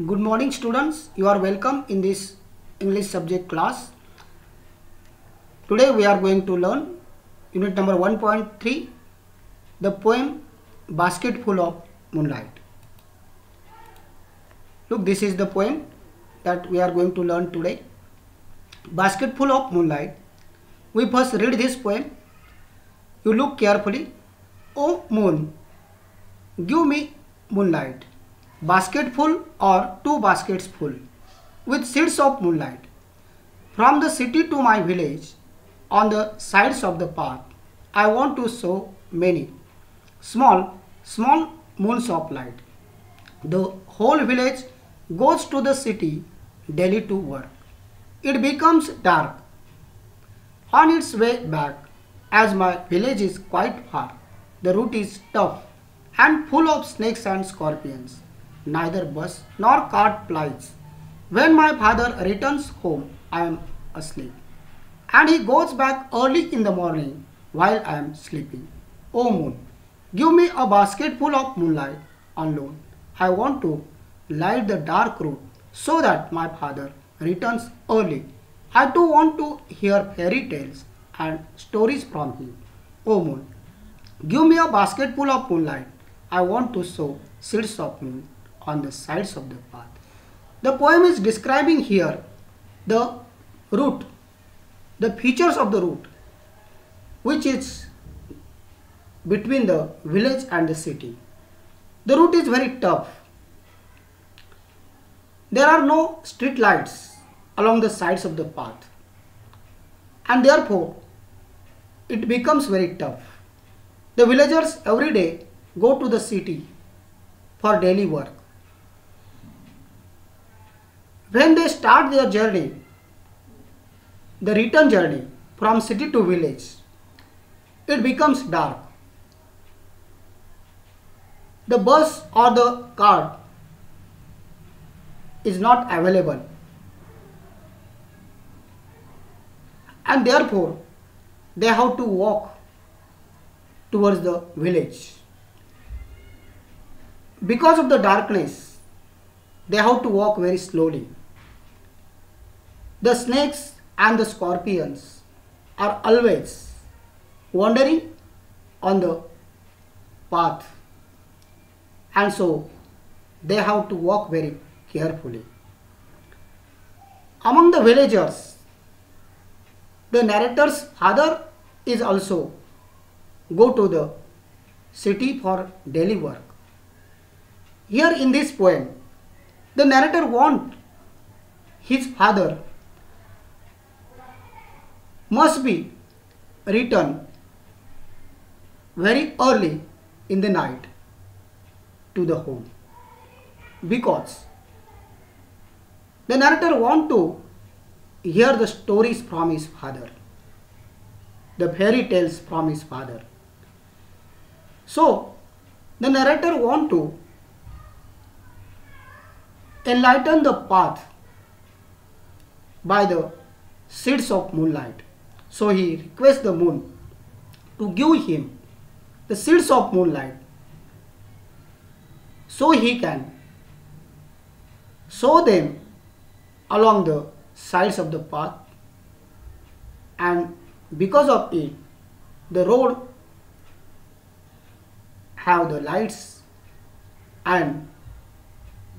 Good morning students, you are welcome in this English subject class. Today we are going to learn unit number 1.3, the poem Basket Full of Moonlight. Look, this is the poem that we are going to learn today. Basket Full of Moonlight. We first read this poem. You look carefully. Oh moon, give me moonlight. Basket full or two baskets full with seeds of moonlight. From the city to my village, on the sides of the path, I want to sow many small moons of light. The whole village goes to the city daily to work. It becomes dark on its way back, as my village is quite far. The route is tough and full of snakes and scorpions. Neither bus nor cart plies. When my father returns home, I am asleep, and he goes back early in the morning while I am sleeping. O moon, give me a basket full of moonlight on loan. I want to light the dark road so that my father returns early. I too want to hear fairy tales and stories from him. O moon, give me a basket full of moonlight. I want to sow seeds of moon on the sides of the path. The poem is describing here the route, the features of the route, which is between the village and the city. The route is very tough. There are no street lights along the sides of the path, and therefore it becomes very tough. The villagers every day go to the city for daily work. When they start their journey, the return journey from city to village, it becomes dark. The bus or the cart is not available, and therefore they have to walk towards the village. Because of the darkness, they have to walk very slowly. The snakes and the scorpions are always wandering on the path, and so they have to walk very carefully. Among the villagers, the narrator's father is also go to the city for daily work. Here in this poem, the narrator wants his father must be return very early in the night to the home, because the narrator wants to hear the stories from his father, the fairy tales from his father. So the narrator wants to enlighten the path by the seeds of moonlight. So he requests the moon to give him the seeds of moonlight so he can sow them along the sides of the path, and because of it the road have the lights and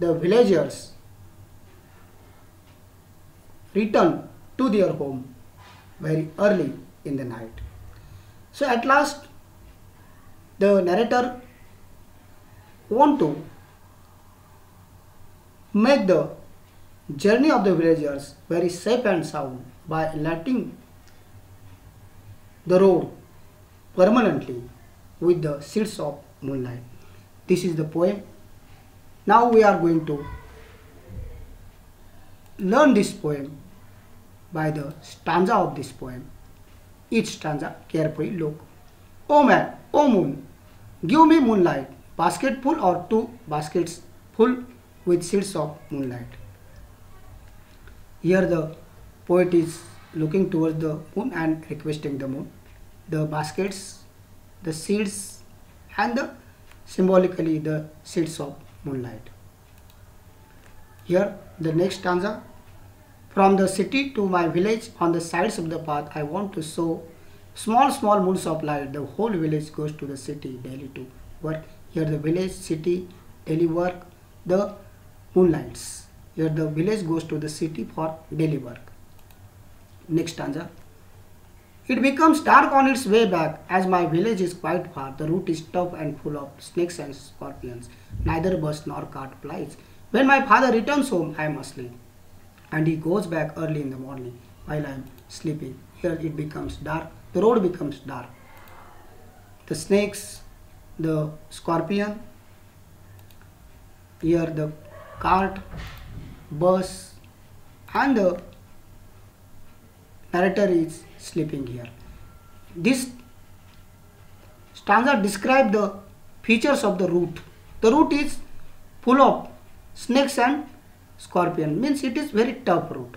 the villagers return to their home very early in the night. So at last the narrator want to make the journey of the villagers very safe and sound by lighting the road permanently with the seeds of moonlight. This is the poem. Now we are going to learn this poem by the stanza of this poem. Each stanza carefully look. O man, O moon, give me moonlight, basket full or two baskets full with seeds of moonlight. Here the poet is looking towards the moon and requesting the moon, the baskets, the seeds, and the symbolically the seeds of moonlight. Here the next stanza. From the city to my village on the sides of the path, I want to sow small moons of light. The whole village goes to the city daily to work. Here the village, city, daily work, the moonlights. Here the village goes to the city for daily work. Next stanza. It becomes dark on its way back as my village is quite far. The route is tough and full of snakes and scorpions. Neither bus nor cart plies. When my father returns home, I am asleep. And he goes back early in the morning while I am sleeping. Here it becomes dark. The road becomes dark. The snakes, the scorpion, here the cart, bus, and the narrator is sleeping here. This stanza describes the features of the route. The route is full of snakes and scorpion, means it is very tough route.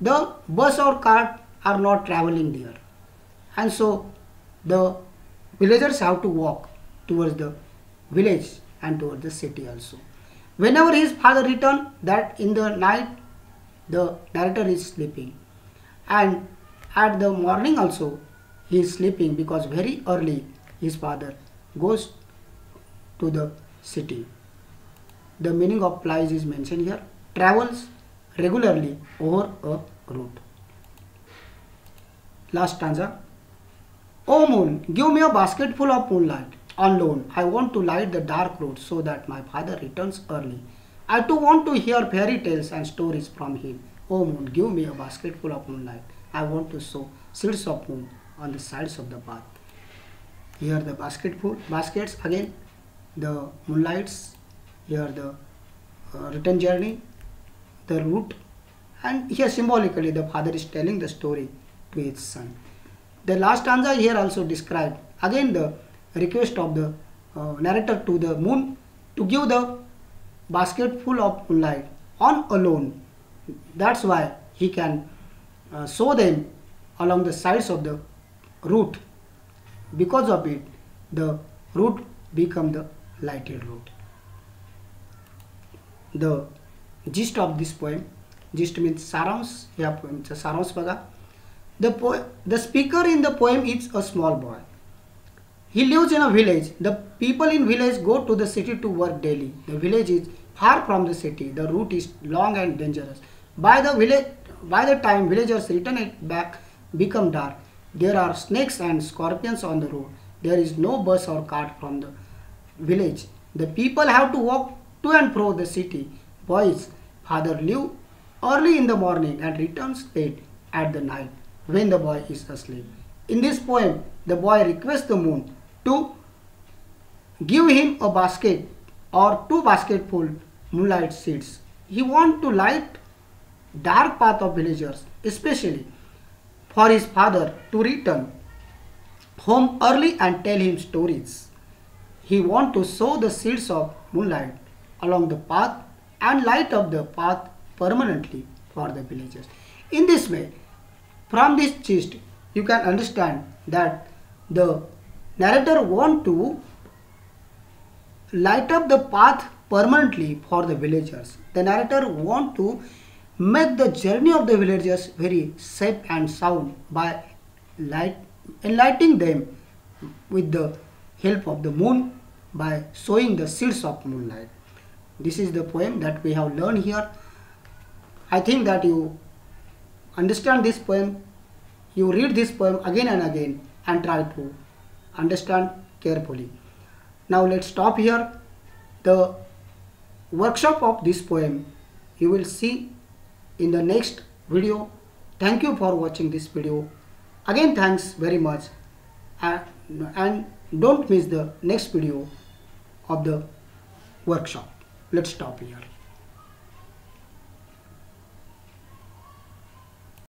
The bus or cart are not traveling there, and so the villagers have to walk towards the village and towards the city also. Whenever his father returns, that in the night the narrator is sleeping, and at the morning also he is sleeping because very early his father goes to the city. The meaning of plies is mentioned here. Travels regularly over a route. Last stanza. O moon, give me a basket full of moonlight on loan. I want to light the dark road so that my father returns early. I too want to hear fairy tales and stories from him. O moon, give me a basket full of moonlight. I want to sow seeds of moon on the sides of the path. Here the baskets again, the moonlights, here the return journey, the route, and here symbolically the father is telling the story to his son. The last stanza here also described again the request of the narrator to the moon to give the basket full of moonlight on alone. That's why he can sow them along the sides of the route. Because of it, the route become the lighted route. The gist of this poem, gist means saransh, या poemचा सारांश बघा. The speaker in the poem is a small boy. He lives in a village. The people in village go to the city to work daily. The village is far from the city. The route is long and dangerous. By the time villagers return it back, become dark. There are snakes and scorpions on the road. There is no bus or cart from the village. The people have to walk to and fro the city. Boy's father leaves early in the morning and returns late at the night when the boy is asleep. In this poem, the boy requests the moon to give him a basket or 2 basketful moonlight seeds. He wants to light dark path of villagers, especially for his father to return home early and tell him stories. He wants to sow the seeds of moonlight along the path and light up the path permanently for the villagers. In this way, from this gist, you can understand that the narrator wants to light up the path permanently for the villagers. The narrator wants to make the journey of the villagers very safe and sound by enlightening them with the help of the moon by sowing the seeds of moonlight. This is the poem that we have learned here. I think that you understand this poem, you read this poem again and again and try to understand carefully. Now let's stop here. The workshop of this poem you will see in the next video. Thank you for watching this video. Again, thanks very much, and don't miss the next video of the workshop. Let's stop here.